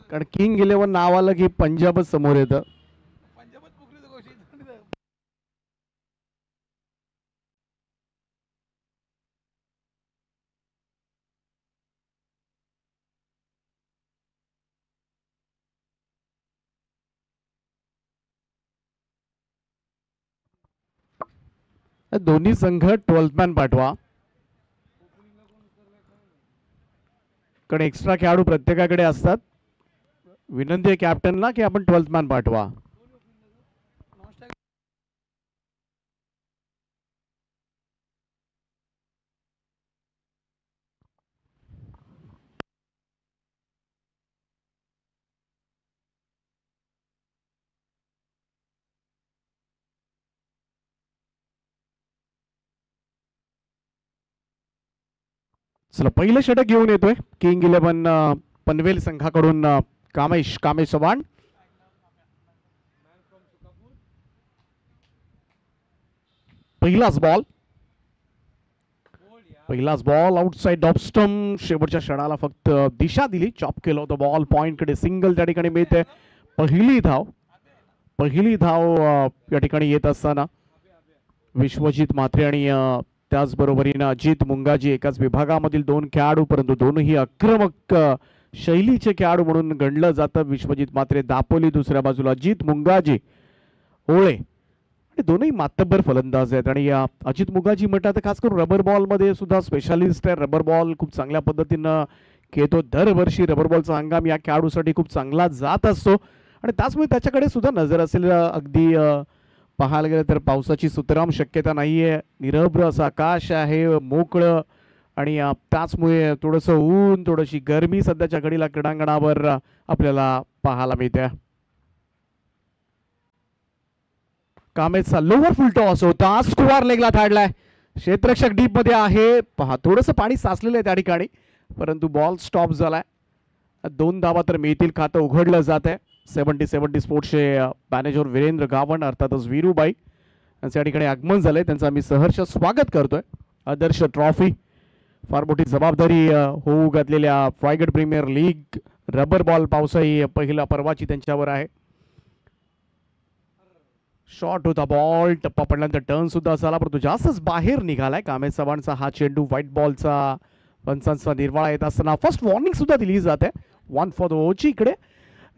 कारण किंग 11 नाव आलं की पंजाबच समोर येतं. दोन्ही संघ 12th मॅन पाठवा, कारण एक्स्ट्रा खेळाडू प्रत्येकाकडे असतात. विनंती आहे कॅप्टनला की आपण 12th मॅन पाठवा. चला पहिलं षटक घेऊन येतोय किंग 11 पनवेल संघाकडून कामेश चव्हाण. पहिलाच बॉल आउटसाइड ऑफ स्टंप. शेवटच्या क्षणाला फक्त दिशा दिली, चॉप केलं होतं बॉल पॉइंटकडे. सिंगल त्या ठिकाणी मिळते. पहिली धाव या ठिकाणी येत असताना विश्वजित म्हात्रे आणि त्याचबरोबरीनं अजित मुंगाजी एकाच विभागामधील दोन खेळाडू, परंतु दोनही आक्रमक शैलीचे खेळाडू म्हणून गणलं जातं. विश्वजित म्हात्रे दापोली, दुसऱ्या बाजूला अजित मुंगाजी ओळे. दोनही मातब्बर फलंदाज आहेत आणि अजित मुंगाजी म्हटलं तर खास करून रबर बॉल मध्ये सुद्धा स्पेशालिस्ट आहे. रबर बॉल खूप चांगल्या पद्धतीनं खेळतो. दरवर्षी रबर बॉलचा हंगाम या खेळाडूसाठी खूप चांगला जात असतो आणि त्याचमुळे त्याच्याकडे सुद्धा नजर असेल. अगदी पाहायला गेलं तर पावसाची सुतराम शक्यता नाहीये. निरभ्र असं आकाश आहे, मोकळं, आणि त्याचमुळे थोडंसं ऊन, थोडीशी गरमी सध्याच्या घडीला क्रीडांगणावर आपल्याला पाहायला मिळते. कामेशचा लोअर फुल टॉस होता, स्क्वेअर लेगला धाडलाय. क्षेत्ररक्षक डीप मध्ये आहे. पहा थोडंसं पाणी साचलेलं आहे त्या ठिकाणी, परंतु बॉल स्टॉप झालाय. 2 धावा तर मिळतील, खातं उघडलं जात आहे. 70 स्पोर्ट्सचे मॅनेजर वीरेंद्र गावण अर्थातच वीरूबाई यांच्या ठिकाणी आगमन झालंय. त्यांचं आम्ही सहर्ष स्वागत करतोय. आदर्श ट्रॉफी फार मोठी जबाबदारी होऊ घातलेल्या Raigad premier league rubber ball पावसाळी पहिला पर्वाची त्यांच्यावर आहे. शॉट होता बॉल, टप्पा पडल्यानंतर टर्न सुद्धा झाला, परंतु जास्तच बाहेर निघालाय. कामेश चव्हाणचा हा चेंडू व्हाईट बॉलचा पंचांचा निर्वाळा येत असताना फर्स्ट वॉर्निंग सुद्धा दिली जाते. 1 फॉर द ओची. इकडे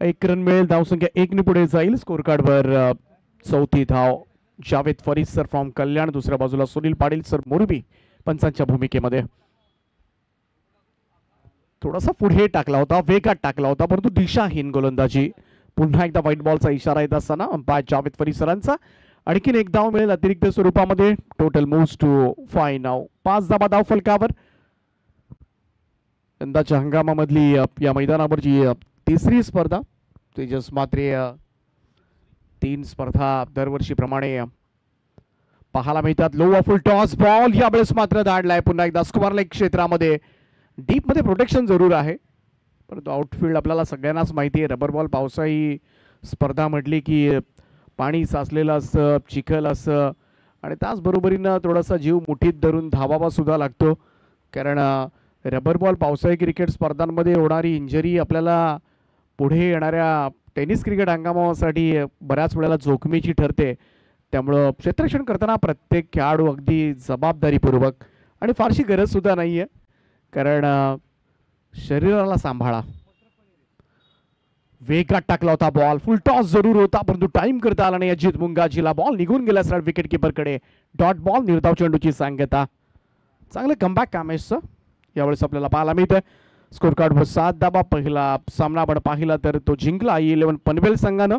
1 रन मिळेल, धावसंख्या 1 ने पुढे जाईल. स्कोर कार्डवर चौथी धाव जावेद फरीद सर फ्रॉम कल्याण, दुसऱ्या बाजूला सुनील पाटील सर मोरबी पंचांच्या भूमिकेमध्ये. थोडासा पुढे टाकला होता, वेगात टाकला होता, परंतु दिशाहीन गोलंदाजी. पुन्हा एकदा व्हाईट बॉलचा इशारा येत असताना अंपायर जावेद फरीद सरांचा. आणखीन एक धाव मिळेल अतिरिक्त स्वरूपामध्ये. टोटल मूव्स टू 5 नाव. 5 धावा धाव फलकावर. यंदाच्या हंगामामधली या मैदानावरची तिसरी स्पर्धा. तेजस म्हात्रे 3 स्पर्धा दरवर्षीप्रमाणे पाहायला मिळतात. लो फुल टॉस बॉल यावेळेस मात्र धाडलाय पुन्हा एकदा स्क्वेअर लेग क्षेत्रामध्ये. डीप मध्ये प्रोटेक्शन जरूर आहे, परंतु आउटफील्ड आपल्याला सगळ्यांनाच माहिती आहे. रबर बॉल पावसाळी स्पर्धा म्हटली की पाणी साचलेलं असतं, चिखल असतं, आणि त्याचबरोबरीनं थोडासा जीव मुठीत धरून धावावा सुद्धा लागतो. कारण रबर बॉल पावसाळी क्रिकेट स्पर्धांमध्ये होणारी इंजरी आपल्याला पुढे येणाऱ्या टेनिस क्रिकेट हंगामासाठी बऱ्याच वेळेला जोखमीची ठरते. त्यामुळं क्षेत्ररक्षण करताना प्रत्येक खेळाडू अगदी जबाबदारीपूर्वक, आणि फारशी गरज सुद्धा नाही आहे, कारण शरीराला सांभाळा. वेगात टाकला होता बॉल, फुल टॉस जरूर होता, परंतु टाइम करता आला नाही. अजित मुंगाजीला बॉल निघून गेला सरळ विकेट किपरकडे. डॉट बॉल, निर्धाव चेंडूची सांगता. चांगलं कमबॅक कामेशचं यावेळेस आपल्याला पाहायला मिळतंय. स्कोर कार्डवर 7 धावा. पहिला सामना आपण पाहिला तर तो जिंकला I11 पनवेल संघानं,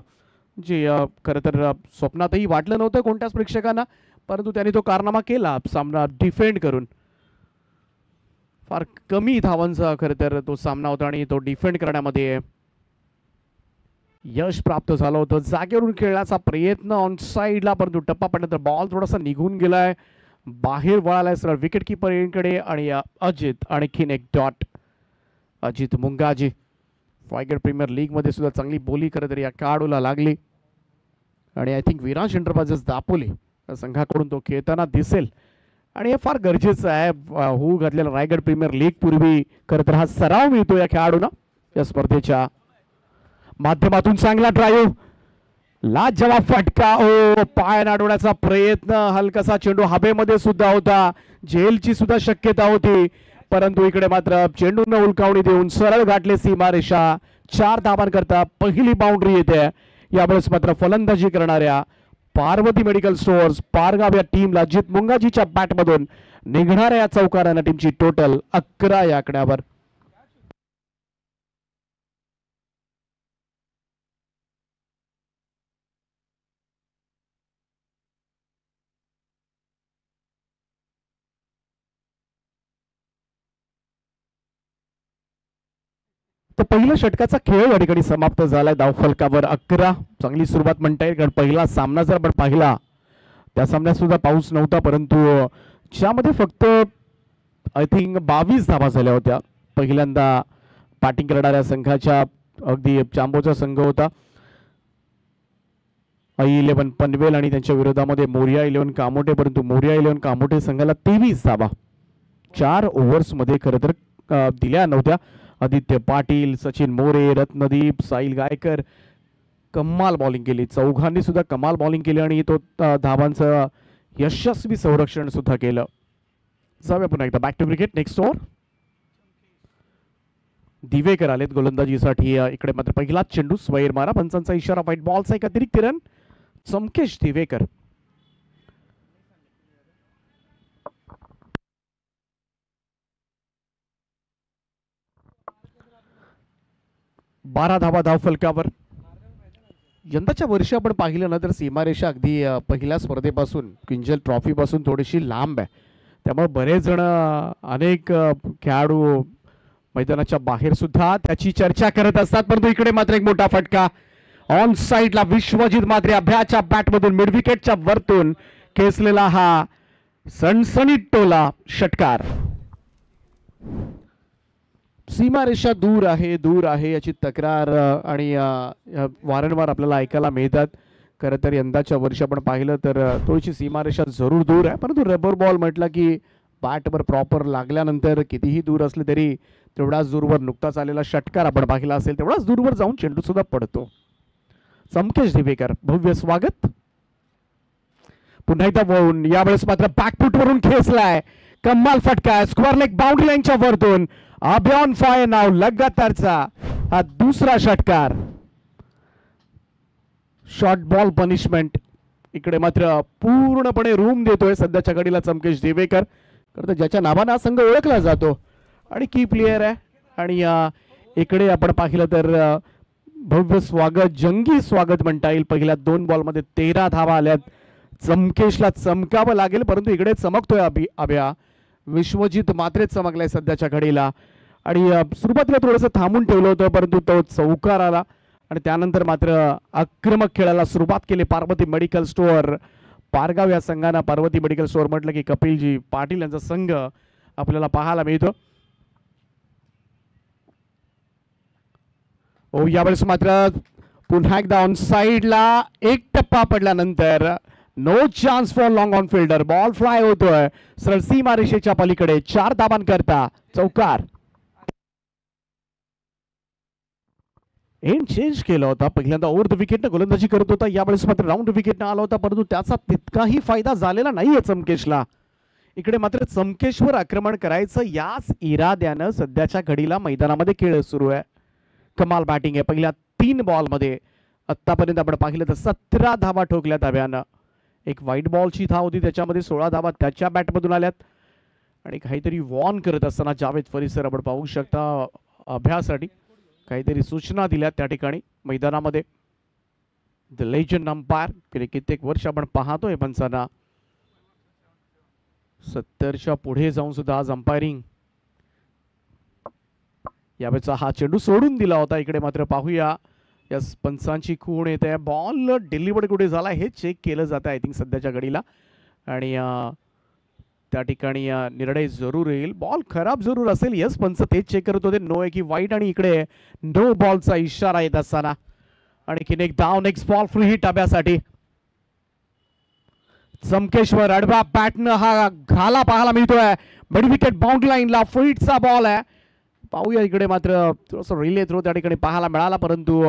जे खरं तर स्वप्नातही वाटलं नव्हतं कोणत्याच प्रेक्षकांना, परंतु त्यांनी तो कारनामा केला सामना डिफेंड करून. फार कमी धावांचा खरं तर तो सामना होता आणि तो डिफेंड करण्यामध्ये यश प्राप्त झालं होतं. जागेवरून खेळण्याचा प्रयत्न ऑन साईडला, परंतु टप्पा पडल्यानंतर बॉल थोडासा निघून गेलाय, बाहेर वळालाय सरळ विकेट किपरकडे. आणि अजित आणखीन एक डॉट. अजित मुंगाजी रायगड प्रीमियर लीगमध्ये सुद्धा चांगली बोली खरं तर या खेळाडूला लागली, आणि I think Viraj enterprises Dapoli या संघाकडून तो खेळताना दिसेल, आणि हे फार गरजेचं आहे. होऊ घातलेला रायगड प्रीमियर लीग पूर्वी खरं तर हा सराव मिळतो या खेळाडूंना या स्पर्धेच्या माध्यमातून चांगला ड्राईव्ह, लाजवाब फटका. ओ, पाय अडवण्याचा प्रयत्न, हलकासा चेंडू हवेमध्ये सुद्धा होता, झेलची सुद्धा शक्यता होती, परंतु इकडे मात्र चेंडूंना उलकावणी देऊन सरळ गाठले सीमारेषा. 4 धावांकरता पहिली बाउंड्री येते. यावेळेस मात्र फलंदाजी करणाऱ्या पार्वती मेडिकल स्टोअर्स पारगाव या टीमला जित मुंगाजीच्या बॅटमधून निघणाऱ्या या चौकारांना टीमची टोटल 11 या आकड्यावर. तर पहिल्या षटकाचा खेळ या ठिकाणी समाप्त झालाय. धावफलकावर 11. चांगली सुरुवात म्हणता येईल, कारण पहिला सामना जर आपण पाहिला त्या सामन्यात सुद्धा पाऊस नव्हता, परंतु ज्यामध्ये फक्त आय थिंक 22 धावा झाल्या होत्या. पहिल्यांदा बॅटिंग करणाऱ्या संघाच्या अगदी चांबोचा संघ होता I11 पनवेल आणि त्यांच्या विरोधामध्ये मोरिया 11 कामोठे, परंतु मोरिया 11 कामोठे संघाला 23 धावा 4 ओव्हर्समध्ये खरं तर दिल्या नव्हत्या. आदित्य पाटील, सचिन मोरे, रत्नदीप, साहिल गायकर कमाल बॉलिंग केली. चौघांनी सुद्धा कमाल बॉलिंग केली आणि तो धावांचं यशस्वी संरक्षण सुद्धा केलं. जाऊया पुन्हा एकदा back to cricket. Next over Divekar आलेत गोलंदाजीसाठी. इकडे मात्र पहिलाच चेंडू स्वैर मारा, पंचांचा इशारा, व्हाईट बॉलचा एक अतिरिक्त रन. चमकेश दिवेकर 12 धावा धावफलकावर. यंदाच्या वर्षी आपण पाहिलं ना तर सीमारेषा अगदी पहिल्या स्पर्धेपासून क्विंजल ट्रॉफी पासून थोडीशी लांब आहे, त्यामुळे बरेच जण अनेक खेळाडू मैदानाच्या बाहेर सुद्धा त्याची चर्चा करत असतात. परंतु इकडे मात्र एक मोठा फटका ऑन साइडला. विश्वजित मात्रे अभ्याच्या बॅटमधून मिड विकेटच्या वरतून खेचलेला हा सणसणीत टोला षटकार. सीमारेषा दूर आहे याची तक्रार आणि वारंवार आपल्याला ऐकायला मिळतात. खरं तर यंदाच्या वर्षी आपण पाहिलं तर थोडीशी सीमारेषा जरूर दूर आहे, परंतु रबर बॉल म्हटलं की बॅटवर प्रॉपर लागल्यानंतर कितीही दूर असले तरी तेवढाच दूरवर नुकताच आलेला षटकार आपण पाहिला असेल तेवढाच दूरवर जाऊन चेंडू सुद्धा पडतो. चमकेश दिवेकर भव्य स्वागत. पुन्हा एकदा वळून यावेळेस मात्र बॅकफूट वरून खेचलाय, कमाल फटका, स्क्वेअर लेग बाउंड्री लाईनच्या वरतून. अभियान फायर नाव लगातारचा हा दुसरा षटकार. Short ball punishment. इकडे मात्र पूर्णपणे रूम देतोय सध्याच्या घडीला चमकेश दिवेकर, तर ज्याच्या नावाने हा संघ ओळखला जातो आणि की प्लेयर आहे. आणि इकडे आपण पाहिलं तर भव्य स्वागत, जंगी स्वागत म्हणता येईल. पहिल्या 2 बॉलमध्ये 13 धावा आल्यात. चमकेशला चमकावं लागेल, परंतु इकडे चमकतोय अभ्या. विश्वजित मात्रे चमकलाय सध्याच्या घडीला आणि सुरुवातीला थोडंसं थांबून ठेवलं होतं, परंतु तो चौकार आला आणि त्यानंतर मात्र आक्रमक खेळायला सुरुवात केली पार्वती मेडिकल स्टोअर पारगाव या संघानं. पार्वती मेडिकल स्टोअर म्हटलं की कपिलजी पाटील यांचा संघ आपल्याला पाहायला मिळतो. ओ, यावेळेस मात्र पुन्हा एकदा ऑन साइडला एक टप्पा पडल्यानंतर no chance for long on fielder. Ball fly होतोय सरळ सीमारेषेच्या पलीकडे. 4 धावांकरता चौकार. एंड चेंज केला होता. पहिल्यांदा ओव्हर द विकेटनं गोलंदाजी करत होता, यावेळेस मात्र राऊंड विकेटनं आला होता, परंतु त्याचा तितकाही फायदा झालेला नाहीये चमकेशला. इकडे मात्र चमकेशवर आक्रमण करायचं याच इराद्यानं सध्याच्या घडीला मैदानामध्ये खेळ सुरू आहे. कमाल बॅटिंग आहे. पहिल्या 3 बॉलमध्ये आतापर्यंत आपण पाहिलं तर 17 धावा ठोकल्या धाव्यानं. एक व्हाईट बॉलची धाव होती, त्याच्यामध्ये 16 धावा त्याच्या बॅटमधून आल्यात. आणि काहीतरी वॉर्न करत असताना जावेद फरीसर आपण पाहू शकता अभ्यासाठी काहीतरी सूचना दिल्या त्या ठिकाणी मैदानामध्ये. द लेजंड अंपायर, गेले कित्येक वर्ष आपण पाहतोय पंचांना. 70च्या पुढे जाऊन सुद्धा आज अंपायरिंग. यावेळेचा हा चेंडू सोडून दिला होता. इकडे मात्र पाहूया या पंचांची खूण येते. बॉल डिलिव्हर्ड कुठे झाला हे चेक केलं जातं आय थिंक सध्याच्या घडीला, आणि त्या ठिकाणी निर्णय जरूर येईल. बॉल खराब जरूर असेल, यस पंच तेच चेक करत होते. नो आहे की वाईट, आणि इकडे नो बॉलचा इशारा येत असताना आणखीन एक डाव. नेक्स्ट बॉल फ्री हिट अभ्यासाठी. चमकेश्वर अडवा बॅटनं हा घाला पाहायला मिळतोय. मिड विकेट बाउंड्री लाईनला फ्रीटचा बॉल आहे. पाहूया इकडे मात्र थोडंसं रिले थ्रो त्या ठिकाणी पाहायला मिळाला, परंतु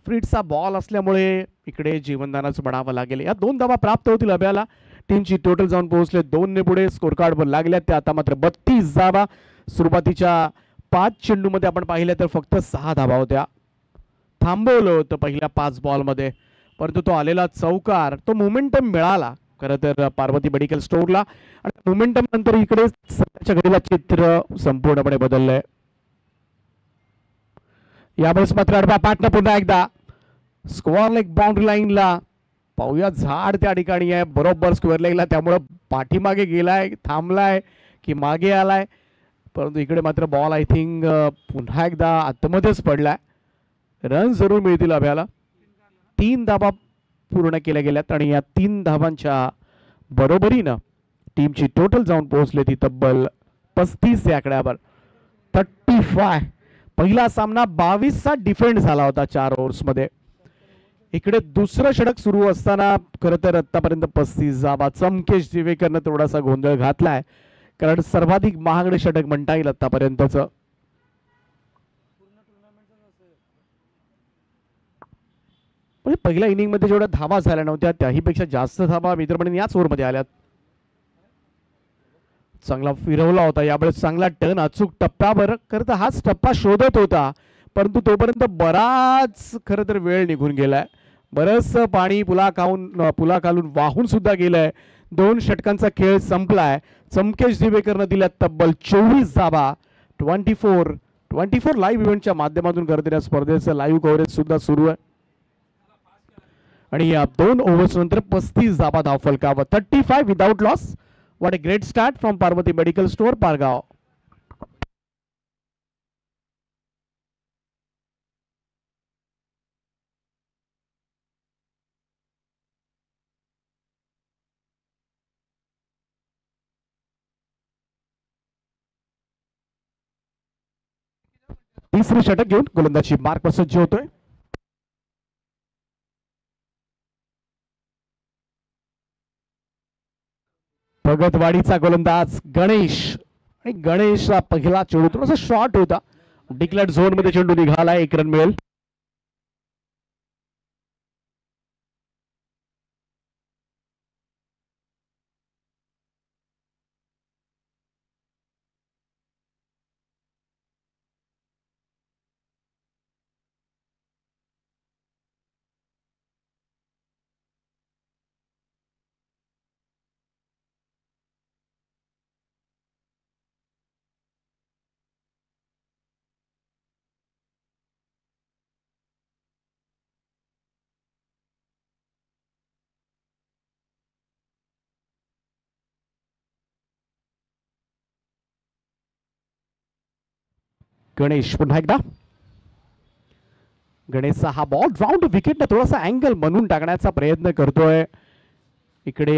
फ्रीडचा बॉल असल्यामुळे इकडे जीवनदानाचं म्हणावं लागेल. या 2 धावा प्राप्त होतील अभ्याला. टीमची टोटल जाऊन पोहोचले 2 पुढे. स्कोर कार्डवर लागल्या त्या आता मात्र 32 धावा. सुरुवातीच्या 5 चेंडूमध्ये आपण पाहिलं तर फक्त 6 धावा होत्या. थांबवलं होतं पहिल्या 5 बॉलमध्ये, परंतु तो आलेला चौकार, तो मोमेंटम मिळाला खरं तर पार्वती मेडिकल स्टोअरला. आणि मोमेंटम नंतर इकडे सध्याच्या घडीला चित्र संपूर्णपणे बदललंय. यावेळेस मात्र अडबा पाटणं पुन्हा एकदा स्क्वेअर लेग बाउंड्री लाईनला. पाहूया झाड त्या ठिकाणी आहे बरोबर स्क्वेअर लेगला, त्यामुळं पाठीमागे गेलाय, थांबलाय की मागे आलाय. परंतु इकडे मात्र बॉल आय थिंक पुन्हा एकदा आतमध्येच पडलाय. रन जरूर मिळतील अभ्याला. 3 धावा पूर्ण केल्या गेल्यात आणि या 3 धावांच्या बरोबरीनं टीमची टोटल जाऊन पोहोचले ती तब्बल 35 या आकड्यावर. 35. पहिला सामना 22चा डिफेंड झाला होता 4 ओव्हर्समध्ये. इकडे दुसरं षटक सुरू असताना खरं तर आतापर्यंत 35 धावा. चमकेश दिवेकरनं थोडासा गोंधळ घातलाय, कारण सर्वाधिक महागडे षटक म्हणता येईल आतापर्यंतच. म्हणजे पहिल्या इनिंगमध्ये जेवढ्या धावा झाल्या नव्हत्या त्याहीपेक्षा जास्त धावा मित्रमंडळी याच ओव्हरमध्ये आल्यात. चांगला फिरवला होता यावेळेस, चांगला टर्न अचूक टप्प्यावर. खरं तर हाच टप्पा शोधत होता, परंतु तोपर्यंत बराच खरं तर वेळ निघून गेलाय. बरंचसं पाणी पुलाखालून वाहून सुद्धा गेलंय. 2 षटकांचा खेळ संपलाय. चमकेश दिवेकरनं दिल्या तब्बल 24 धावा. 24 लाईव्ह इव्हेंटच्या माध्यमातून करत या स्पर्धेचं लाईव्ह कव्हरेज सुद्धा सुरू आहे. आणि या 2 ओव्हर्स नंतर 35 धावा धावफलकावर. 35 without loss. What a great start from Parvati medical store Pargaon. तिसरी षटक घेऊन गोलंदाजी मार्क सज्ज होतोय. भगतवाडीचा गोलंदाज गणेश. आणि गणेशला पहिला चेंडू थोडासा शॉर्ट होता. डिक्लेअर्ड झोन मध्ये चेंडू निघाला. 1 रन मिळेल. गणेश पुन्हा एकदा. गणेशचा हा बॉल राऊंड विकेटने थोडासा अँगल बनवून टाकण्याचा प्रयत्न करतोय. इकडे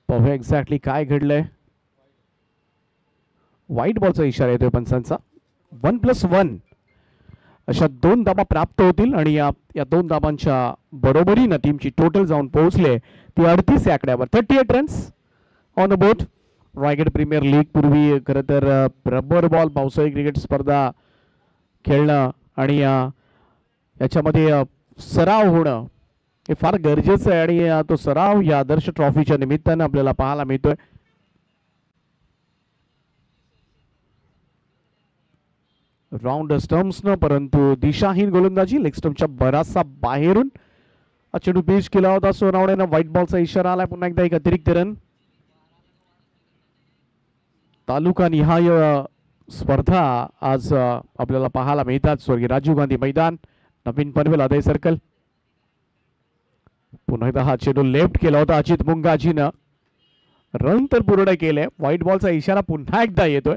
पाहूया एक्झॅक्टली काय घडलंय. व्हाईट बॉलचा इशारा येतोय पंचांचा. 1+1 अशा 2 धावा प्राप्त होतील आणि या 2 धावांच्या बरोबरीनं टीमची टोटल जाऊन पोहोचले ती 38 या आकड्यावर. 38 runs on the board. Raigad premier league पूर्वी खरं तर रबर बॉल पावसाळी क्रिकेट स्पर्धा खेळणं आणि याच्यामध्ये सराव होणं हे फार गरजेचं आहे. आणि तो सराव या आदर्श ट्रॉफीच्या निमित्तानं आपल्याला पाहायला मिळतोय. राऊंड स्टम्प्सनं, परंतु दिशाहीन गोलंदाजी. लेग स्टम्पच्या बराचसा बाहेरून चेंडू पेश केला होता सोनावणेनं. व्हाईट बॉलचा इशारा आलाय. पुन्हा एकदा एक अतिरिक्त रन. तालुका निहाय स्पर्धा आज आपल्याला पाहायला मिळतात. स्वर्गीय राजीव गांधी मैदान, नवीन पनवेल अदय सर्कल. पुन्हा एकदा हा चेंडू लेफ्ट केला होता अजित मुंगाजीनं. रन तर पूर्ण केले. व्हाईट बॉलचा इशारा पुन्हा एकदा येतोय.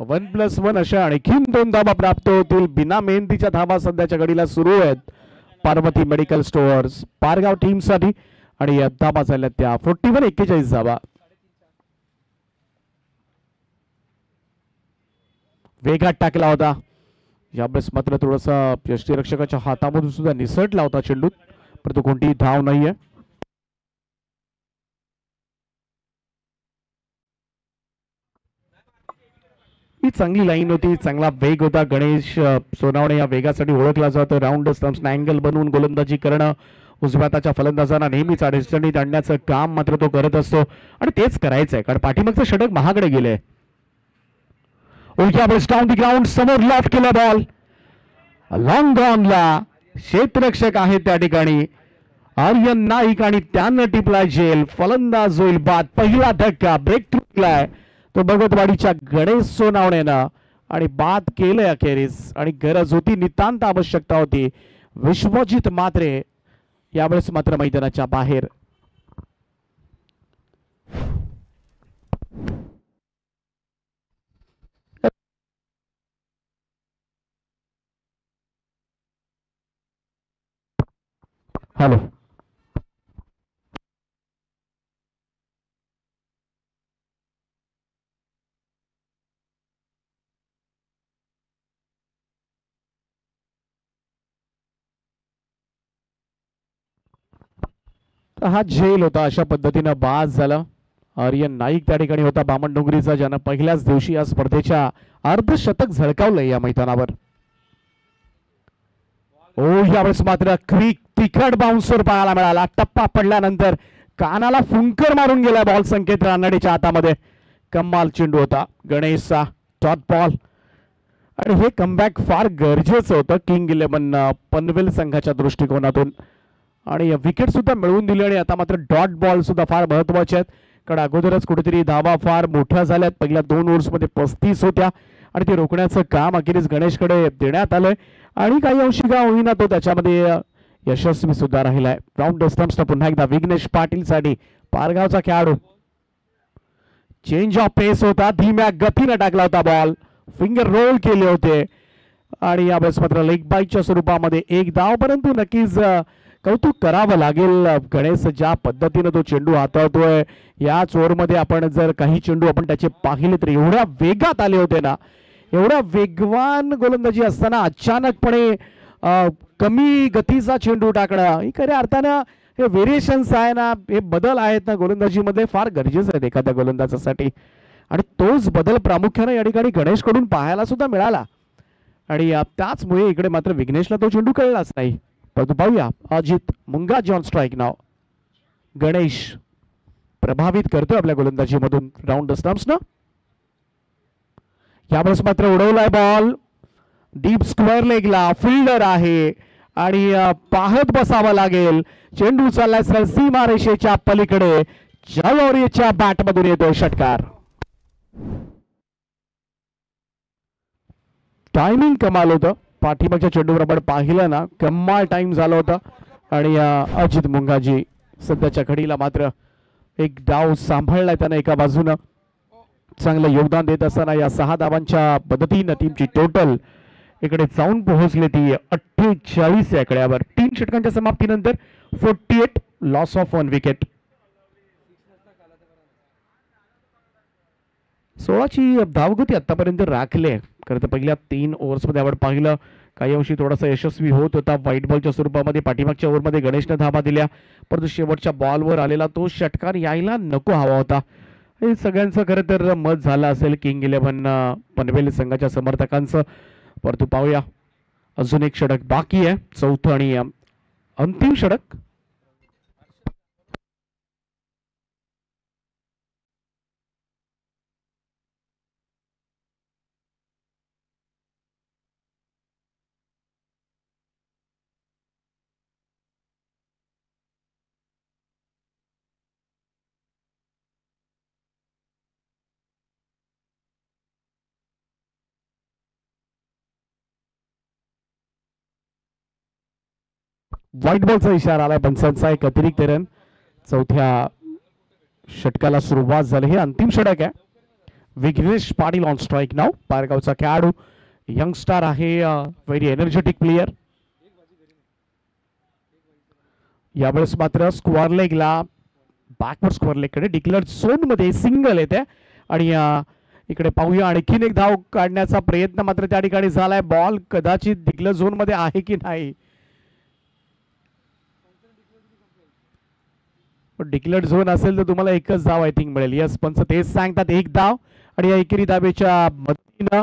1+1 अशा आणखीन 2 धावा प्राप्त होतील. बिना मेहनतीच्या धावा सध्याच्या घडीला सुरू आहेत पार्वती मेडिकल स्टोअर्स पारगाव टीमसाठी. आणि या धावा झाल्या त्या 41 धावा. वेगात टाकला होता यावेळेस, मात्र थोडासा यष्टीरक्षकाच्या हातामधून सुद्धा निसटला होता चेंडू, परंतु कोणतीही धाव नाहीये. ही चांगली लाईन होती, चांगला वेग होता. गणेश सोनावणे या वेगासाठी ओळखला जातो. राऊंड स्टंप्सना अँगल बनवून गोलंदाजी करणं उजव्या हाताच्या फलंदाजांना नेहमीच अडचणीत आणण्याचं काम मात्र तो करत असतो आणि तेच करायचंय, कारण पाठीमागचं षटक महागडे गेले. उलट्या बेस डाऊन दी ग्राउंड, समोर लॉफ्ट केला बॉल लॉंग ऑनला. क्षेत्ररक्षक आहे त्या ठिकाणी आर्यन नाईक आणि त्यानं टिपला झेल. फलंदाज होईल बाद. पहिला धक्का ब्रेक थ्रू केलाय तो भगतवाडीच्या गणेश सोनावणेनं आणि बाद केलंय अखेरीस. आणि गरज होती, नितांत आवश्यकता होती. विश्वजित मात्रे यावेळेस मात्र मैदानाच्या बाहेर. हॅलो, हा झेल होता. अशा पद्धतीनं बाद झाला. आर्यन नाईक त्या ठिकाणी होता बामणडोंगरीचा, ज्यानं पहिल्याच दिवशी या स्पर्धेच्या अर्धशतक झळकावलंय या मैदानावर. ओ, यावेळेस मात्र क्विक तिखट बाउन्सर पाहायला मिळाला. टप्पा पडल्यानंतर कानाला फुंकर मारून गेला बॉल संकेत रानडेच्या हातामध्ये. कमाल चेंडू होता गणेशचा, डॉट बॉल. आणि हे कमबॅक फार गरजेचं होतं किंग 11 पनवेल संघाच्या दृष्टिकोनातून. आणि विकेट सुद्धा मिळवून दिली आणि आता मात्र डॉट बॉल सुद्धा फार महत्वाचे आहेत, कारण अगोदरच कुठेतरी धावा फार मोठ्या झाल्यात. पहिल्या 2 ओव्हर्समध्ये 35 होत्या आणि ते रोखण्याचं काम अखेरीस गणेशकडे देण्यात आलंय आणि काही अंशी का होईना तो त्याच्यामध्ये यशस्वी सुद्धा राहिलाय. राऊंड स्टंप्सला पुन्हा एकदा विघ्नेश पाटील साठी पारगावचा खेळाडू. चेंज ऑफ पेस होता, धीम्या गतीने टाकला होता बॉल, फिंगर रोल केले होते आणि यावेळेस मात्र लेग बाईटच्या स्वरूपामध्ये एक धाव. परंतु नक्कीच कौतुक करावं लागेल गणेश ज्या पद्धतीने तो चेंडू हाताळतोय. याच ओव्हरमध्ये आपण जर काही चेंडू आपण त्याचे पाहिले तर एवढ्या वेगात आले होते ना, एवढ्या वेगवान गोलंदाजी असताना अचानकपणे कमी गतीचा चेंडू टाकणं ही खऱ्या अर्थानं हे व्हेरिएशन्स आहे ना, हे बदल आहेत ना गोलंदाजीमध्ये फार गरजेचं आहेत एखाद्या गोलंदाजासाठी. आणि तोच बदल प्रामुख्याने या ठिकाणी गणेशकडून पाहायला सुद्धा मिळाला आणि त्याचमुळे इकडे मात्र विघ्नेशला तो चेंडू कळलाच नाही. परंतु पाहूया, अजित मुंगा जॉन स्ट्राईक नाव. गणेश प्रभावित करतोय आपल्या गोलंदाजीमधून राऊंड स्टंप्सनं. यावेळेस मात्र उडवलाय बॉल डीप स्क्वेअर लेगला. फिल्डर आहे आणि पाहत बसावं लागेल. चेंडू चाललाय सर सीमा रेषेच्या पलीकडे. जलोरीच्या बॅटमधून येतोय षटकार. टायमिंग कमाल होतं. पाठीमागच्या चेंडूवर आपण पाहिलं ना, कमाल टाइम झाला होता आणि अजित मुंगाजी सध्याच्या घडीला मात्र एक डाव सांभाळलाय त्यानं एका बाजूनं. चांगलं योगदान देत असताना या 6 धावांच्या मदतीनं टीमची टोटल इकडे जाऊन पोहोचली ती 48 या आकड्यावर. 3 षटकांच्या समाप्तीनंतर 48, लॉस ऑफ 1 विकेट. 16ची धावगती आतापर्यंत राखले. खरं तर पहिल्या 3 ओव्हर्समध्ये आपण पाहिलं काही अंशी थोडासा यशस्वी होत होता व्हाईट बॉलच्या स्वरूपामध्ये. पाठीमागच्या ओव्हरमध्ये गणेशने धावा दिल्या, परंतु शेवटच्या बॉलवर आलेला तो षटकार यायला नको हवा होता. हे सगळ्यांचं खरं तर मत झालं असेल किंग 11 पनवेल संघाच्या समर्थकांचं. परंतु पाहूया, अजून एक षटक बाकी आहे, चौथं आणि अंतिम षटक. व्हाईट बॉलचा इशारा आलाय पंचांचा. एक अतिरिक्त रन. चौथ्या षटकाला सुरुवात झाली. हे अंतिम षटक आहे. विघ्नेश पाटील ऑन स्ट्राईक नाव. पारगावचा खेळाडू, यंगस्टार आहे, व्हेरी एनर्जेटिक प्लेयर. यावेळेस मात्र स्क्वेअर लेगला, बॅकवर्ड स्क्वेअर लेगकडे डिक्लेअर झोन मध्ये सिंगल येते आणि इकडे पाहूया आणखीन एक धाव काढण्याचा प्रयत्न मात्र त्या ठिकाणी झालाय. बॉल कदाचित डिक्लेअर झोन मध्ये आहे की नाही. डिक्लेअर्ड झोन असेल तर तुम्हाला एकच धाव आय थिंक मिळेल. यस, पंच तेच सांगतात, एक धाव आणि या एकेरी धावेच्या मदतीनं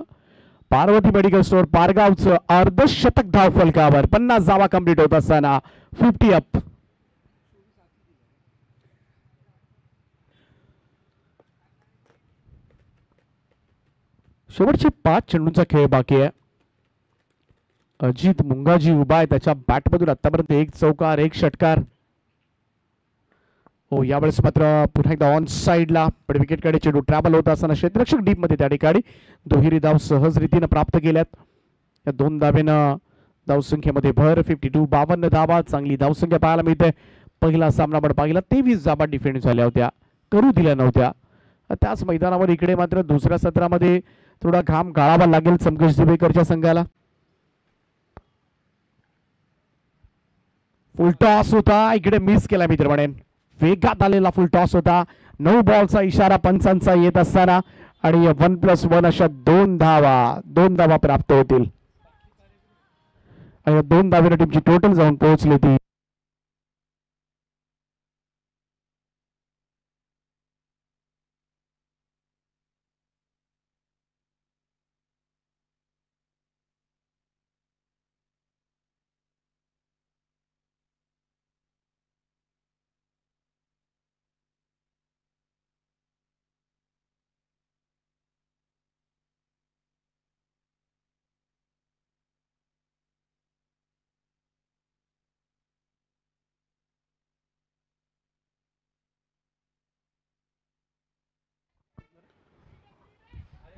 पार्वती मेडिकल स्टोअर पारगावचं अर्धशतक धाव फलकावर 50 धावा कंप्लीट होत असताना 50 अप. शेवटचे 5 चेंडूंचा खेळ बाकी आहे. अजित मुंगाजी उभा आहे त्याच्या बॅटमधून आतापर्यंत 1 चौकार 1 षटकार. हो यावेळेस मात्र पुन्हा एकदा ऑन साईडला पण विकेटकडे चेंडू ट्रॅव्हल होत असताना क्षेत्ररक्षक डीप मध्ये त्या ठिकाणी दुहेरी धाव सहज रीतीनं प्राप्त केल्यात. या 2 धावेनं धावसंख्येमध्ये भर. 52 52 धावा चांगली धावसंख्या पाहायला मिळते. पहिला सामना आपण पाहिला 23 धावा डिफेंड झाल्या होत्या, करू दिल्या नव्हत्या. त्याच मैदानावर इकडे मात्र दुसऱ्या सत्रामध्ये थोडा घाम गाळावा लागेल संकेश दिवेकरच्या संघाला. फुल टॉस होता इकडे मिस केला मित्र म्हणेन. वेगात आलेला फुल टॉस होता. 9 बॉलचा इशारा पंचांचा येत असताना आणि 1+1 अशा 2 धावा प्राप्त होतील. आणि 2 धावेने टीमची टोटल जाऊन पोहोचली ती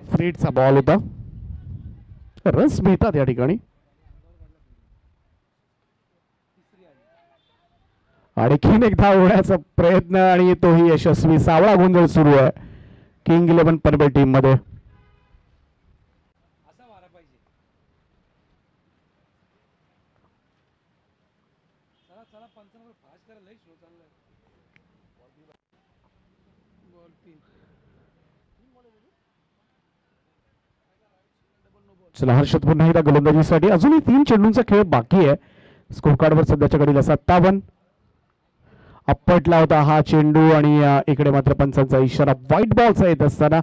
फ्रीडचा बॉल होता. रस मिळतात या ठिकाणी. आणखीन एक धाव होण्याचा प्रयत्न आणि तोही यशस्वी. सावळा गोंधळ सुरू आहे किंग 11 पनवेल टीम मध्ये. चला हर्षद पुन्हा एकदा गोलंदाजीसाठी. अजूनही 3 चेंडूंचा खेळ बाकी आहे. स्कोर कार्डवर सध्याच्या घडीला 57. आपटला होता हा चेंडू आणि इकडे मात्र पंचांचा इशारा व्हाईट बॉलचा येत असताना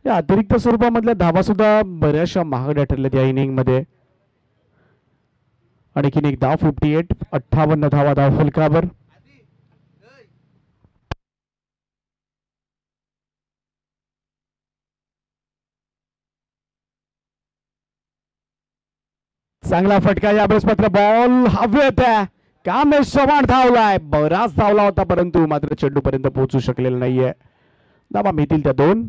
या अतिरिक्त स्वरूपामधल्या धावा सुद्धा बऱ्याचशा महागड्या ठरल्यात या इनिंग मध्ये. आणखीन एक धाव 58. 58 धावा धाव फलकावर. चांगला फटका यावेळेस मात्र बॉल हवेत आहे. कामेश चव्हाण धावलाय. बराच धावला होता परंतु मात्र चेंडू पर्यंत पोहोचू शकलेला नाहीये. धावा मिळतील त्या 2.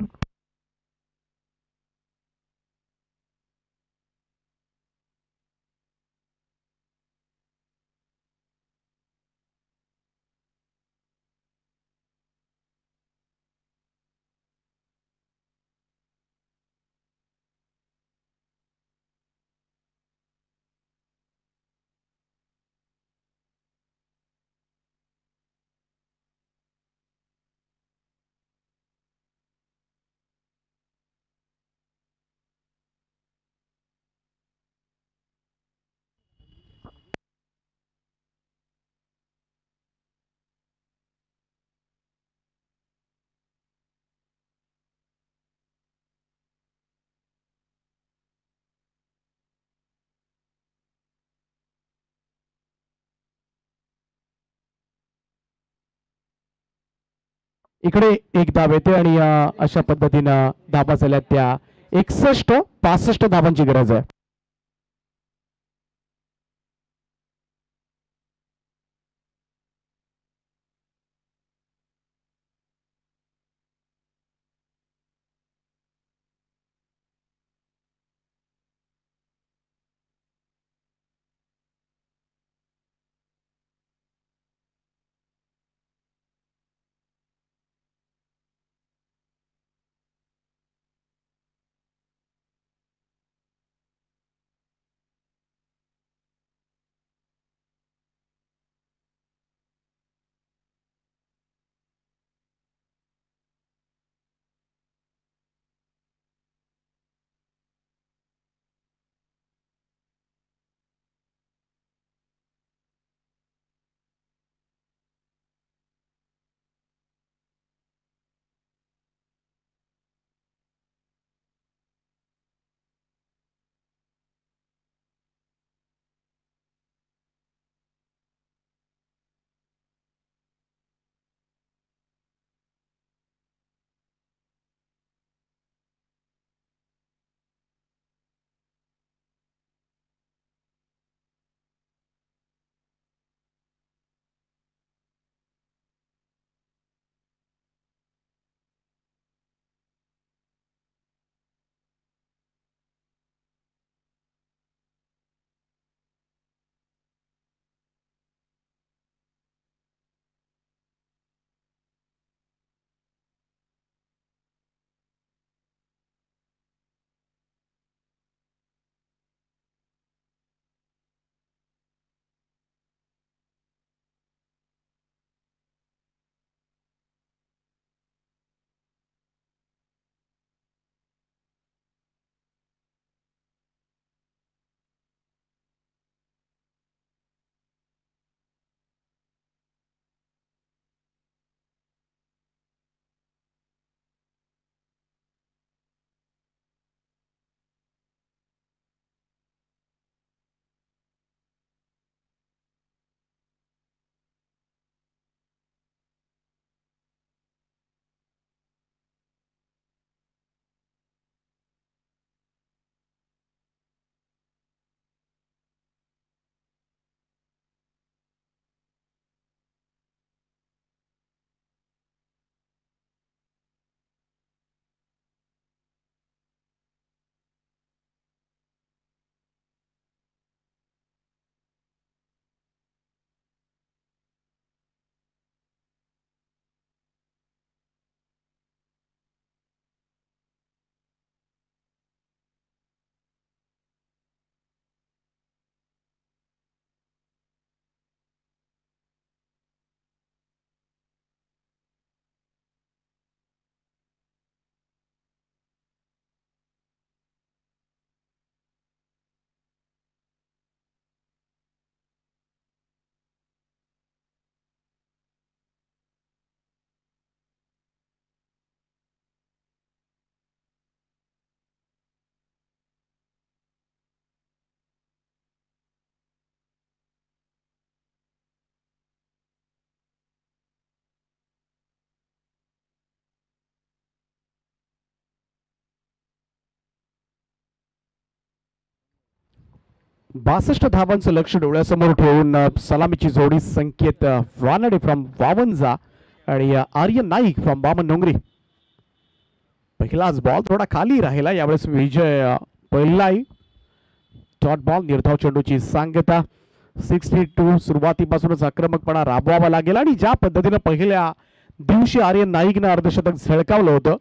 इकडे एक धाव येते आणि अशा पद्धतीनं धाबा झाल्या त्या 61-65 धावांची गरज आहे. 62 धावांचं लक्ष डोळ्यासमोर ठेवून सलामीची जोडी संकेत वानडे फ्रॉम वावंजा आणि आर्यन नाईक फ्रॉम बामनडोंगरी. पहिलाच बॉल थोडा खाली राहिला, यावेळेस विजय पहिलाही डॉट बॉल. निर्धाव चेंडूची सांगता 62. सुरुवातीपासूनच आक्रमकपणा राबवावा लागेल आणि ज्या पद्धतीनं पहिल्या दिवशी आर्यन नाईकनं अर्धशतक झळकावलं होतं,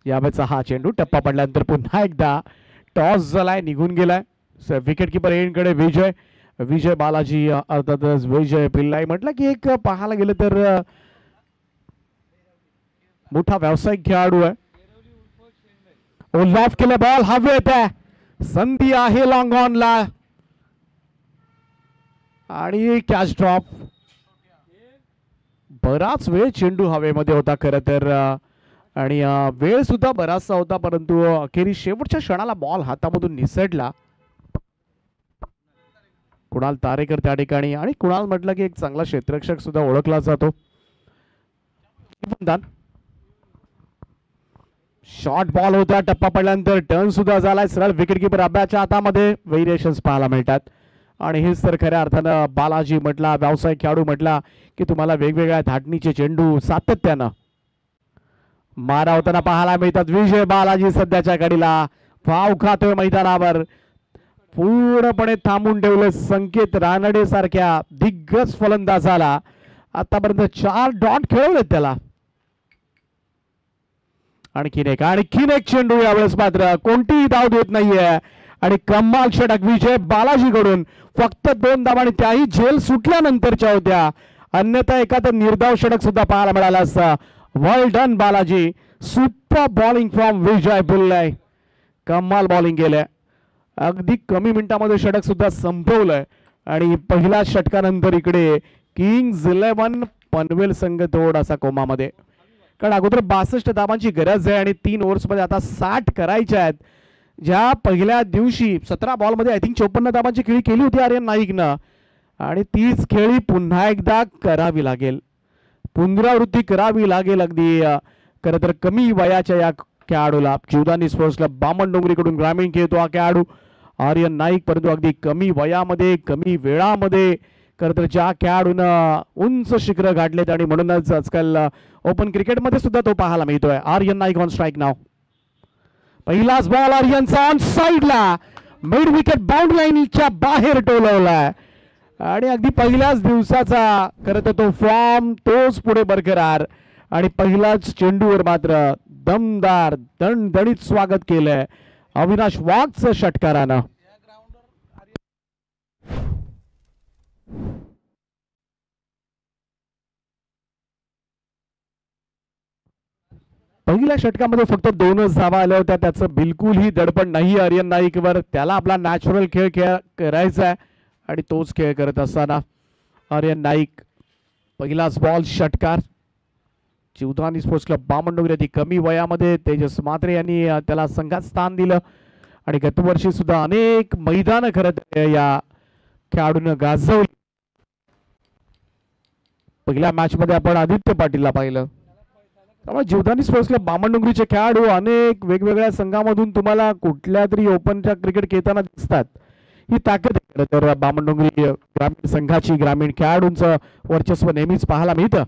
यावेळेचा हा चेंडू टप्पा पडल्यानंतर पुन्हा एकदा टॉस झालाय, निघून गेलाय. विकेट किपर एंडकडे विजय बालाजी, अर्थातच विजय पिल्लाई. म्हटलं की एक पाहायला गेलं तर मोठा व्यावसायिक खेळाडू आहे. लॉफ केलं, बॉल हवेत आहे, संधी आहे लॉंग ऑनला आणि कॅच ड्रॉप. बराच वेळ चेंडू हवेमध्ये होता खरं तर आणि वेळ सुद्धा बराचसा होता, परंतु अखेरी शेवटच्या क्षणाला बॉल हातामधून निसटला. कुणाल तारेकर त्या ठिकाणी, आणि कुणाल म्हटलं की एक चांगला क्षेत्ररक्षक सुद्धा ओळखला जातो. शॉर्ट बॉल होता, टप्पा पडल्यानंतर टर्न सुद्धा झालाय. सरळ विकेट किपर अभ्याच्या हातामध्ये व्हेरिएशन्स पाहायला मिळतात आणि हेच तर खऱ्या अर्थानं बालाजी म्हटला, व्यावसायिक खेळाडू म्हटला की तुम्हाला वेगवेगळ्या धाटणीचे चेंडू सातत्यानं मारा होताना पाहायला मिळतात. विजय बालाजी सध्याच्या घडीला वाव खातोय मैदानावर. पूर्णपणे थांबून ठेवलं संकेत रानडे सारख्या दिग्गज फलंदाजाला. आतापर्यंत 4 डॉट खेळवले त्याला. आणखीन एक चेंडू, यावेळेस मात्र कोणतीही धाव देत नाहीये आणि कमाल षटक विजय बालाजी कडून. फक्त 2 धावा आणि त्याही झेल सुटल्यानंतरच्या होत्या, अन्यथा एखादं निर्धाव षटक सुद्धा पाहायला मिळालं असतं. Well done Balaji. Super bowling from Vijay Pillai. कमाल बॉलिंग केलंय, अगदी कमी मिनिटांमध्ये षटक सुद्धा संपवलंय आणि पहिल्या षटकानंतर इकडे किंग्स 11 पनवेल संघ थोडासा कोमामध्ये, कारण अगोदर 62 धावांची गरज आहे आणि 3 ओव्हर्समध्ये आता 60 करायच्या आहेत. ज्या पहिल्या दिवशी 17 बॉलमध्ये आय थिंक 54 धावांची खेळी केली होती आर्यन नाईकनं आणि तीच खेळी पुन्हा एकदा करावी लागेल, पुनरावृत्ती करावी लागेल. अगदी खरं तर कमी वयाच्या या खेळाडूला जीवदानी स्पोर्ट्स क्लब बामनडोंगरीकडून ग्रामीण खेळतो हा खेळाडू आर्यन नाईक, परंतु अगदी कमी वयामध्ये कमी वेळामध्ये खरं तर ज्या खेळाडून उंच शिखरं गाठलेत आणि म्हणूनच आजकाल ओपन क्रिकेटमध्ये सुद्धा तो पाहायला मिळतोय. आर्यन नाईक ऑन स्ट्राईक नाव. पहिलाच बॉल आर्यनचा ऑन साईडला, मिड विकेट बाउंड्री लाईनच्या बाहेर टोलवलाय आणि अगदी पहिल्याच दिवसाचा खरं तर तो फॉर्म तोच पुढे बरकरार आणि पहिलाच चेंडूवर मात्र दमदार दणदणीत स्वागत केलंय अविनाश वाघचं षटकारानं. पहिल्या षटकामध्ये फक्त 2च धावा आल्या होत्या, त्याचं बिलकुलही दडपण नाही आर्यन नाईकवर. त्याला आपला नॅचरल खेळ करायचा आहे आणि तोच खेळ करत असताना आर्यन नाईक पहिलाच बॉल षटकार. जीवदानी स्पोर्ट्स क्लब बामनडोंगरी अति कमी वयामध्ये तेजस म्हात्रे यांनी त्याला संघात स्थान दिलं आणि गतवर्षी सुद्धा अनेक मैदानं खरं या खेळाडूनं गाजवली. पहिल्या मॅच मध्ये आपण आदित्य पाटीलला पाहिलं, त्यामुळे जीवदानी स्पोर्ट्स क्लब बामनडोंगरीचे खेळाडू अनेक वेगवेगळ्या संघामधून तुम्हाला कुठल्या तरी ओपनच्या क्रिकेट खेळताना दिसतात. ही ताकद आहे तर बामनडोंगरी ग्रामीण संघाची. ग्रामीण खेळाडूंचं वर्चस्व नेहमीच पाहायला मिळतं.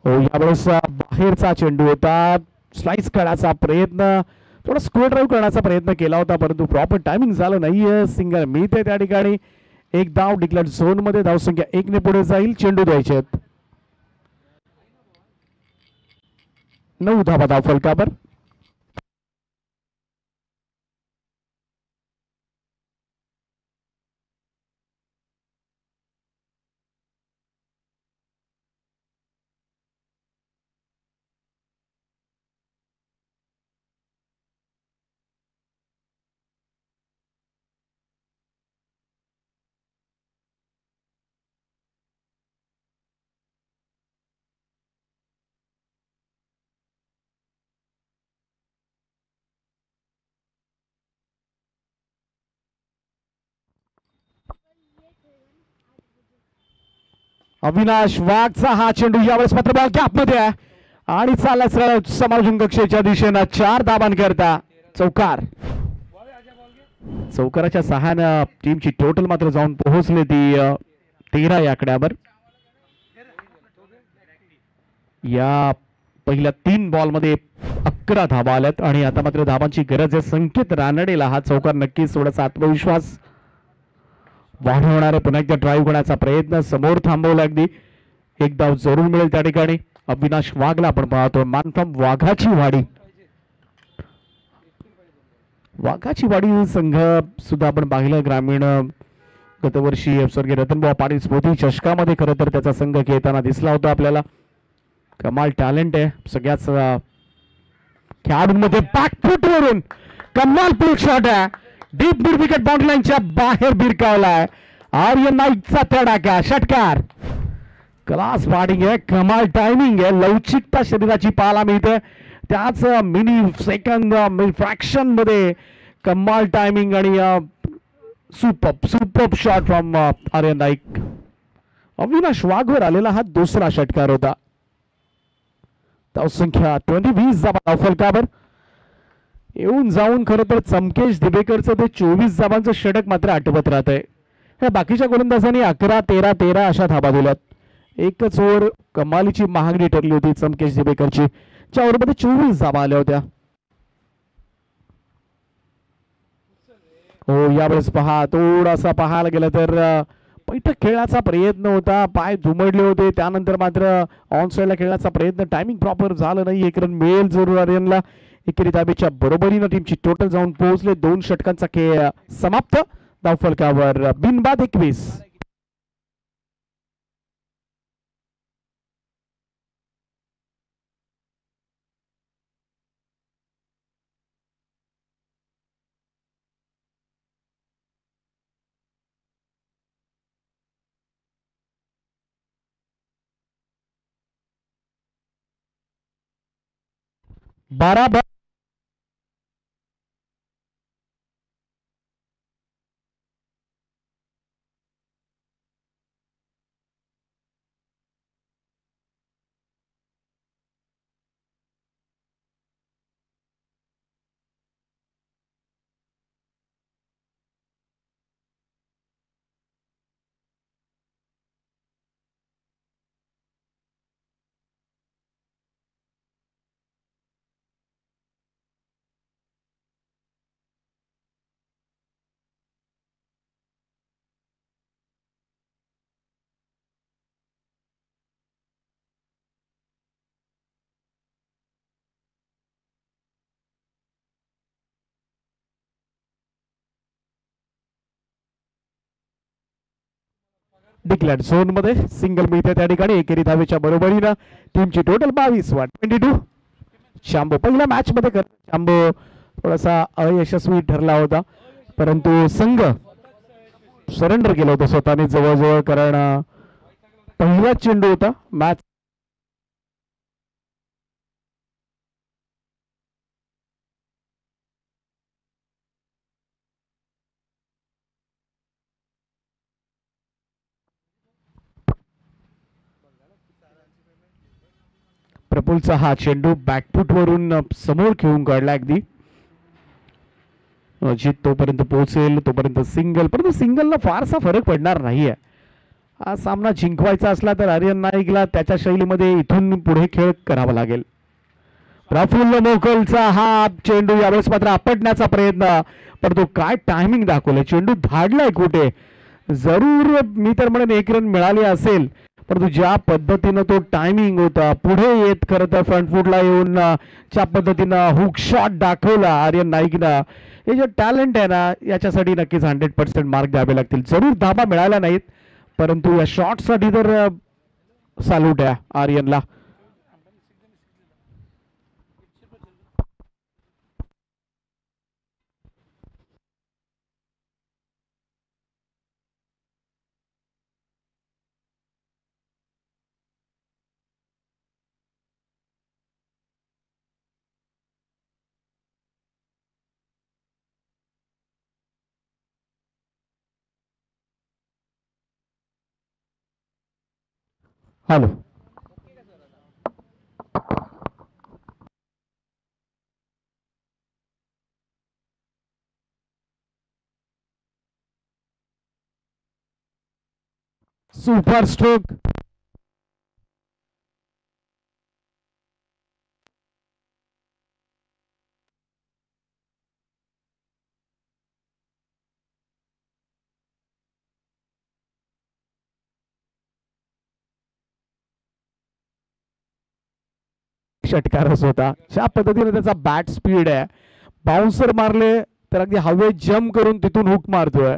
यावेळेस बाहेरचा चेंडू होता, स्लाइस करण्याचा प्रयत्न, थोडा स्क्वेअर ड्राईव्ह करण्याचा प्रयत्न केला होता, परंतु प्रॉपर टायमिंग झालं नाहीये. सिंगल मिळते त्या ठिकाणी. एक धाव डिक्लेअर्ड झोन मध्ये, धावसंख्या 1 ने पुढे जाईल. चेंडू द्यायचे आहेत 9 धावा धाव फलकावर. अविनाश वाघचा हा चेंडू यावेळेस मात्र बॉल गॅप मध्ये आहे आणि चालला सरळ समालोचन कक्षेच्या दिशेनं 4 धावांकरता चौकार. चौकाराच्या सहाय्यानं टीमची टोटल मात्र जाऊन पोहोचली ती 13 या आकड्यावर. या पहिल्या 3 बॉलमध्ये 11 धाबा आल्यात आणि आता मात्र धाबांची गरज आहे. संकेत रानडेला हा चौकार नक्कीच थोडासा आत्मविश्वास वाढवणारे पुन्हा एकदा ड्राईव्ह करण्याचा प्रयत्न, समोर थांबवला अगदी. एक धाव जरूर मिळेल त्या ठिकाणी. अविनाश वाघला आपण पाहतो. मानफ्रॉम वाघाची वाडी, वाघाची वाडी संघ सुद्धा आपण पाहिलं ग्रामीण गतवर्षी स्वर्गीय रतनभाऊ पाटील स्मृती चषकामध्ये खरं तर त्याचा संघ खेळताना दिसला होता आपल्याला. कमाल टॅलेंट आहे सगळ्याच खेळाडूंमध्ये. बॅकफूट वरून कमाल पुल शॉट आहे, डीप मिड विकेट बाउंड्री लाईनच्या बाहेर भिरकावलाय. आर्यन नाईकचा तडाखा, षटकार. क्लास बॅटिंग आहे, कमाल टायमिंग आहे, लवचिकता शरीराची पाहायला मिळते. त्याच मिनी सेकंद फ्रॅक्शन मध्ये कमाल टायमिंग आणि super shot from Aryan Naik. Avinash वाघवर आलेला हा दुसरा षटकार होता. धावसंख्या 20 धावा फलकावर येऊन जाऊन खरं तर चमकेश दिबेकरचं ते 24 धावांचं षटक मात्र आठवत राहत आहे. ह्या बाकीच्या गोलंदाजांनी 11, 13, 13 अशा धाबा दिल्यात. एकच ओव्हर कमालीची महागडी ठरली होती चमकेश दिबेकरची, ज्या ओव्हरमध्ये 24 धाबा आल्या होत्या. हो, यावेळेस पहा थोडासा पाहायला गेलं तर बैठक खेळण्याचा प्रयत्न होता, पाय दुमडले होते, त्यानंतर मात्र ऑन साईडला खेळण्याचा प्रयत्न, टायमिंग प्रॉपर झालं नाही. एक रन मिळेल जरूर आर्यनला. एकेरी धाबेच्या बरोबरीनं टीमची टोटल जाऊन पोहोचले. 2 षटकांचा खेळ समाप्त. धावफलकावर बिनबाद 21. बारा डिक्लेअर्ड झोन मध्ये सिंगल मिळते त्या ठिकाणी. एकेरी धावेच्या बरोबरीनं टीमची टोटल 22 22. शांबो पहिल्या मॅच मध्ये शांबो थोडासा अयशस्वी ठरला होता, परंतु संघ सरेंडर केलं होतं स्वतःने जवळजवळ, कारण पहिला चेंडू होता मॅच. प्रफुलचा हा चेंडू बॅकफूट वरून समोर खेळून काढला अगदी. जित तोपर्यंत पोहोचेल तोपर्यंत सिंगल, परंतु सिंगलला फारसा फरक पडणार नाहीये. हा सामना जिंकवायचा असला तर आर्यन नाईकला त्याच्या शैलीमध्ये इथून पुढे खेळ करावा लागेल. प्रफुल्ल मोकलचा हा चेंडू यावेळेस मात्र आपटण्याचा प्रयत्न, परंतु काय टायमिंग दाखवलंय, चेंडू धाडलाय कुठे. जरूर मी तर म्हणेन 1 रन मिळाली असेल, परंतु ज्या पद्धतीनं तो टायमिंग होता पुढे येत खरं तर फ्रंट फूटला येऊन ज्या पद्धतीनं हुक शॉट दाखवला आर्यन नाईकनं, हे जे टॅलेंट आहे ना याच्यासाठी नक्कीच 100% मार्क द्यावे लागतील. जरूर धाबा मिळाल्या नाहीत, परंतु या शॉटसाठी तर सॅल्यूट आहे आर्यनला. Hello, super stroke. षटकारच होता. ज्या पद्धतीने त्याचा बॅट स्पीड आहे, बाउन्सर मारले तर अगदी हवेत जम्प करून तिथून हुक मारतोय.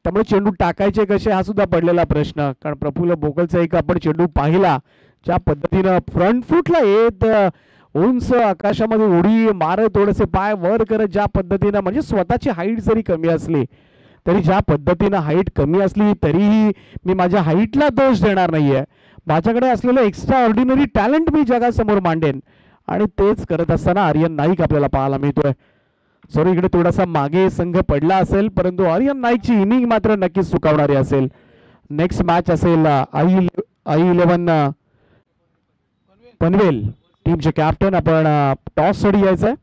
त्यामुळे चेंडू टाकायचे कसे हा सुद्धा पडलेला प्रश्न. कारण प्रफुल्ल बोकलचा एक आपण चेंडू पाहिला, ज्या पद्धतीनं फ्रंट फुटला येत उंच आकाशामध्ये उडी मारत, थोडेसे पाय वर करत, ज्या पद्धतीनं म्हणजे स्वतःची हाईट जरी कमी असली तरी, ज्या पद्धतीनं हाईट कमी असली तरीही मी माझ्या हाईटला दोष देणार नाहीये. माझ्याकडे असलेलं एक्स्ट्रा ऑर्डिनरी टॅलेंट मी जगासमोर मांडेन. आणि तेच करत असताना आर्यन नाईक आपल्याला पाहायला मिळतोय. सॉरी, इकडे थोडासा मागे संघ पडला असेल, परंतु आर्यन नाईकची इनिंग मात्र नक्कीच सुखावणारी असेल. नेक्स्ट मॅच असेल I11 पनवेल टीमचे कॅप्टन. आपण टॉस साठी यायचंय.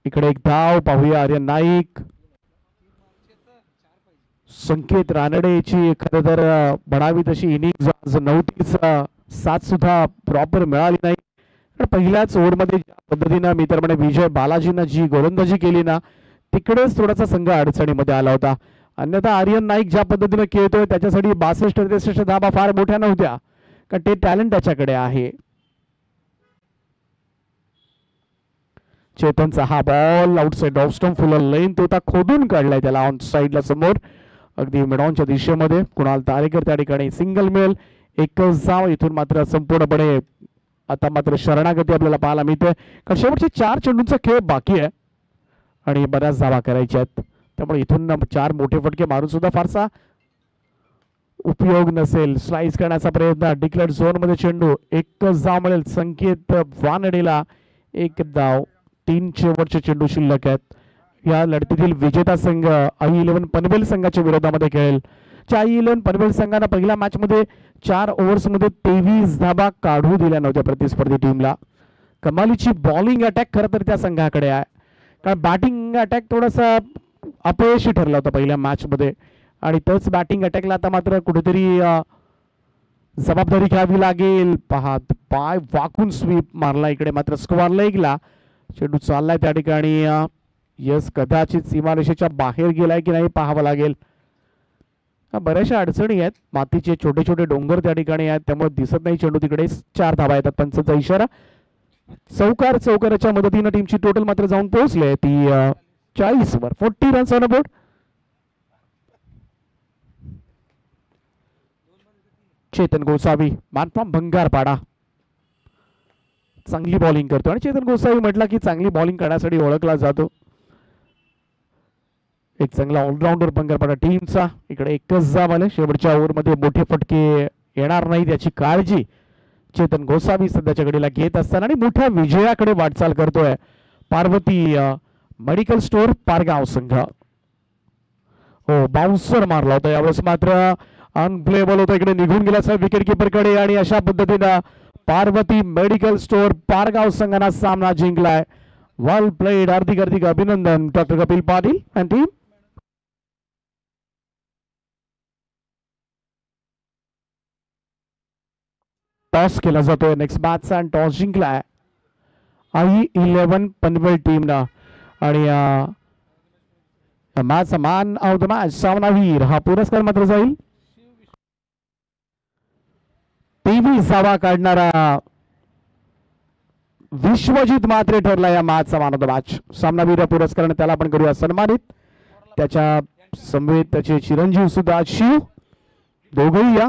इकडे एक धाव पाहूया. आर्यन नाईक, संकेत रानडेची खरं तर बनावी तशी इनिंग 39 साथ सुद्धा प्रॉपर मिळाली नाही. पण पहिल्याच ओव्हरमध्ये ज्या पद्धतीनं मी तर म्हणे विजय बालाजीनं जी गोलंदाजी केली ना, तिकडेच थोडासा संघ अडचणीमध्ये आला होता. अन्यथा आर्यन नाईक ज्या पद्धतीनं खेळतोय त्याच्यासाठी 62-63 धाबा फार मोठ्या नव्हत्या, कारण ते टॅलेंट त्याच्याकडे आहे. चेतनचा हा बॉल आउटसाइड ऑफ स्टंप, फुल लेन तो खोदून काढलाय त्याला ऑन साईडला समोर, अगदी मिडॉनच्या दिशेमध्ये. कुणाल तारेकर त्या ठिकाणी सिंगल मिळेल. एकच धाव. इथून मात्र संपूर्णपणे आता मात्र शरणागती आपल्याला पाहायला मिळते, कारण शेवटचे 4 चेंडूंचा खेळ बाकी आहे आणि बऱ्याच धावा करायच्या आहेत. त्यामुळे इथून 4 मोठे फटके मारून सुद्धा फारसा उपयोग नसेल. स्लाइस करण्याचा प्रयत्न, डिक्लेअर्ड झोन मध्ये चेंडू, एकच धाव मिळेल. संकेत वानडेला एक धाव. 3 शेवटचे चेंडू शिल्लक आहेत. या लढतीतील विजेता संघ I11 पनवेल संघाच्या विरोधामध्ये खेळेल. I11 पनवेल संघाने पहिल्या मॅच मध्ये 4 ओव्हर्स मध्ये 23 धाबा काढू दिल्या नव्हत्या प्रतिस्पर्धी टीमला. कमालीची बॉलिंग अटॅक खरं तर त्या संघाकडे आहे, कारण बॅटिंग अटॅक थोडासा अपयशी ठरला होता पहिल्या मॅच मध्ये, आणि तोच बॅटिंग अटॅकला आता मात्र कुठेतरी जबाबदारी घ्यावी लागेल. पहा, पाय वाकून स्वीप मारला. इकडे मात्र स्क्वेअर लेगला चेंडू चाललाय त्या ठिकाणी. यस, कदाचित सीमारेषेच्या बाहेर गेलाय की नाही पाहावं लागेल. बऱ्याचशा अडचणी आहेत, मातीचे छोटे छोटे डोंगर त्या ठिकाणी आहेत, त्यामुळे दिसत नाही चेंडू. तिकडे 4 धावा येतात. पंचाचा इशारा. चौकाराच्या मदतीने टीमची टोटल मात्र जाऊन पोहोचले ती 40 वर. 40 runs on board. Chetan Gosavi, man from Bhangarpada, चांगली बॉलिंग करतो. आणि चेतन गोसावी म्हटलं की चांगली बॉलिंग करण्यासाठी ओळखला जातो. एक चांगला ऑलराऊंडर भंगारपाडा टीमचा. इकडे एकच धाव आले. शेवटच्या ओव्हरमध्ये मोठे फटके येणार नाहीत याची काळजी चेतन गोसावी सध्याच्या घडीला घेत असताना आणि मोठ्या विजयाकडे वाटचाल करतोय पार्वती मेडिकल स्टोअर पारगाव संघ. हो, बाउन्सर मारला होता यावेळेस, मात्र अनप्लेबल होता. इकडे निघून गेला विकेट किपर कडे, आणि अशा पद्धतीनं पार्वती मेडिकल स्टोअर पारगाव संघाने सामना जिंकलाय. वेल प्लेड. हार्दिक अभिनंदन doctor Kapil Patil and team. Toss केला जातोय नेक्स्ट मॅचचा, आणि टॉस जिंकलाय I11 पनवेल टीमनं. आणि match man of the match, सामनावीर हा पुरस्कार मात्र जाईल 23 धावा काढणारा विश्वजित मात्रे ठरला या मॅचचा मॅन ऑफ द मॅच. सामनावीर पुरस्काराने त्याला आपण करूया सन्मानित. त्याच्या समवेत त्याचे चिरंजीव सुद्धा शिव, दोघेही या.